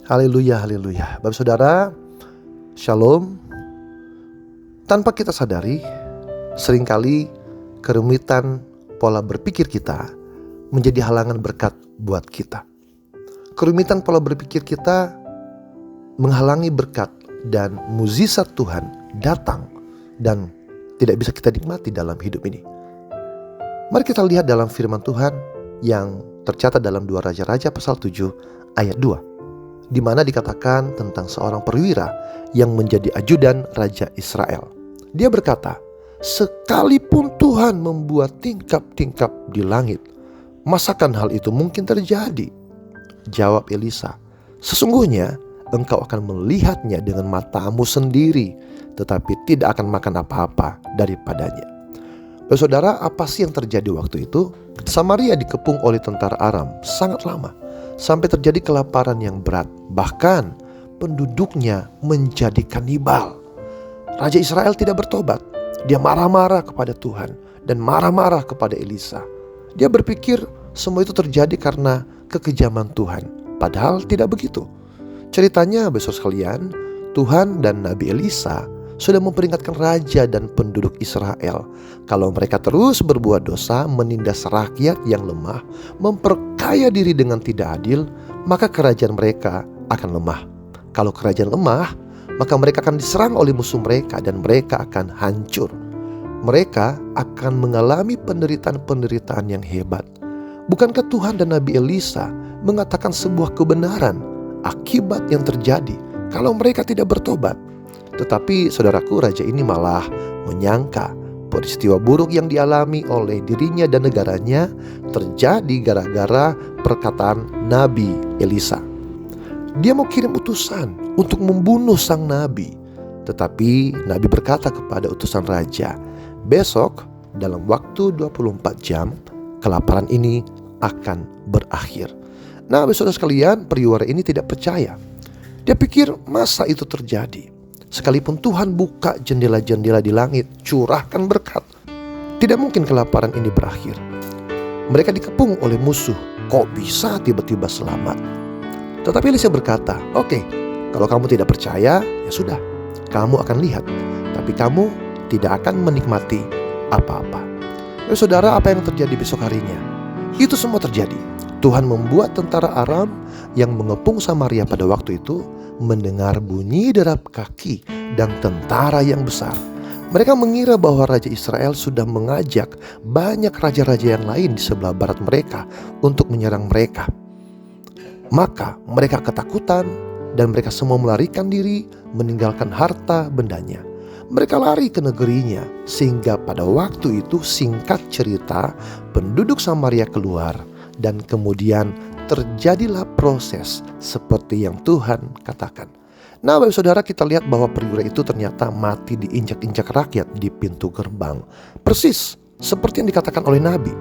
Haleluya, haleluya. Bapak saudara, shalom. Tanpa kita sadari, seringkali kerumitan pola berpikir kita menjadi halangan berkat buat kita. Kerumitan pola berpikir kita menghalangi berkat dan mukjizat Tuhan datang dan tidak bisa kita nikmati dalam hidup ini. Mari kita lihat dalam firman Tuhan yang tercatat dalam 2 Raja-Raja pasal 7 ayat 2. Di mana dikatakan tentang seorang perwira yang menjadi ajudan Raja Israel. Dia berkata, sekalipun Tuhan membuat tingkap-tingkap di langit, masakan hal itu mungkin terjadi? Jawab Elisa, sesungguhnya engkau akan melihatnya dengan matamu sendiri, tetapi tidak akan makan apa-apa daripadanya. Saudara, apa sih yang terjadi waktu itu? Samaria dikepung oleh tentara Aram sangat lama, sampai terjadi kelaparan yang berat. Bahkan penduduknya menjadi kanibal. Raja Israel tidak bertobat. Dia marah-marah kepada Tuhan dan marah-marah kepada Elisa. Dia berpikir semua itu terjadi karena kekejaman Tuhan. Padahal tidak begitu. Ceritanya, besok sekalian, Tuhan dan Nabi Elisa sudah memperingatkan raja dan penduduk Israel kalau mereka terus berbuat dosa, menindas rakyat yang lemah, memperkaya diri dengan tidak adil, maka kerajaan mereka akan lemah. Kalau kerajaan lemah, maka mereka akan diserang oleh musuh mereka dan mereka akan hancur. Mereka akan mengalami penderitaan-penderitaan yang hebat. Bukankah Tuhan dan Nabi Elisa mengatakan sebuah kebenaran akibat yang terjadi kalau mereka tidak bertobat? Tetapi saudaraku, raja ini malah menyangka peristiwa buruk yang dialami oleh dirinya dan negaranya terjadi gara-gara perkataan Nabi Elisa. Dia mau kirim utusan untuk membunuh sang nabi. Tetapi nabi berkata kepada utusan raja, besok dalam waktu 24 jam kelaparan ini akan berakhir. Nah, saudara sekalian, perwira ini tidak percaya. Dia pikir masa itu terjadi? Sekalipun Tuhan buka jendela-jendela di langit, curahkan berkat, tidak mungkin kelaparan ini berakhir. Mereka dikepung oleh musuh, kok bisa tiba-tiba selamat? Tetapi Elisa berkata, oke, kalau kamu tidak percaya, ya sudah, kamu akan lihat, tapi kamu tidak akan menikmati apa-apa. Saudara, apa yang terjadi besok harinya? Itu semua terjadi. Tuhan membuat tentara Aram yang mengepung Samaria pada waktu itu mendengar bunyi derap kaki dan tentara yang besar. Mereka mengira bahwa Raja Israel sudah mengajak banyak raja-raja yang lain di sebelah barat mereka untuk menyerang mereka. Maka mereka ketakutan dan mereka semua melarikan diri, meninggalkan harta bendanya. Mereka lari ke negerinya, sehingga pada waktu itu, singkat cerita, penduduk Samaria keluar dan kemudian terjadilah proses seperti yang Tuhan katakan. Nah, Bapak Saudara, kita lihat bahwa perwira itu ternyata mati diinjak-injak rakyat di pintu gerbang. Persis seperti yang dikatakan oleh Nabi.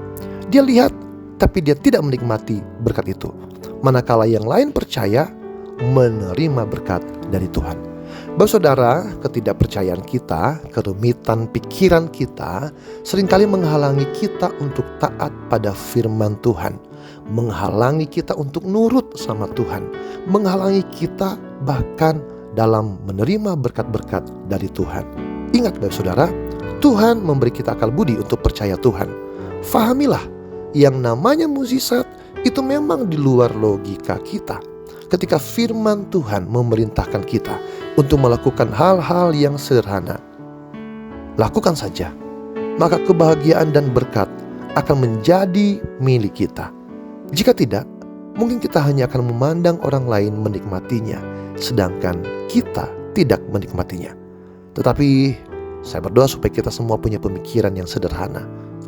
Dia lihat, tapi dia tidak menikmati berkat itu. Manakala yang lain percaya, menerima berkat dari Tuhan. Bapak Saudara, ketidakpercayaan kita, kerumitan pikiran kita seringkali menghalangi kita untuk taat pada firman Tuhan, menghalangi kita untuk nurut sama Tuhan, menghalangi kita bahkan dalam menerima berkat-berkat dari Tuhan. Ingat Bapak Saudara, Tuhan memberi kita akal budi untuk percaya Tuhan. Fahamilah, yang namanya mukjizat itu memang di luar logika kita. Ketika firman Tuhan memerintahkan kita untuk melakukan hal-hal yang sederhana, lakukan saja, maka kebahagiaan dan berkat akan menjadi milik kita. Jika tidak, mungkin kita hanya akan memandang orang lain menikmatinya, sedangkan kita tidak menikmatinya. Tetapi saya berdoa supaya kita semua punya pemikiran yang sederhana.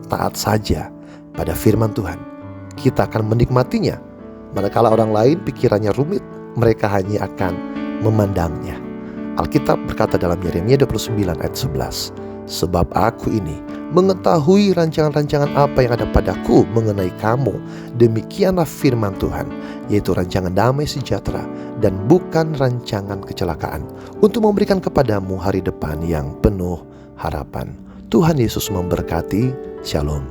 Taat saja pada firman Tuhan, kita akan menikmatinya. Manakala orang lain pikirannya rumit, mereka hanya akan memandangnya. Alkitab berkata dalam Yeremia 29 ayat 11, sebab aku ini mengetahui rancangan-rancangan apa yang ada padaku mengenai kamu, demikianlah firman Tuhan, yaitu rancangan damai sejahtera dan bukan rancangan kecelakaan, untuk memberikan kepadamu hari depan yang penuh harapan. Tuhan Yesus memberkati. Shalom.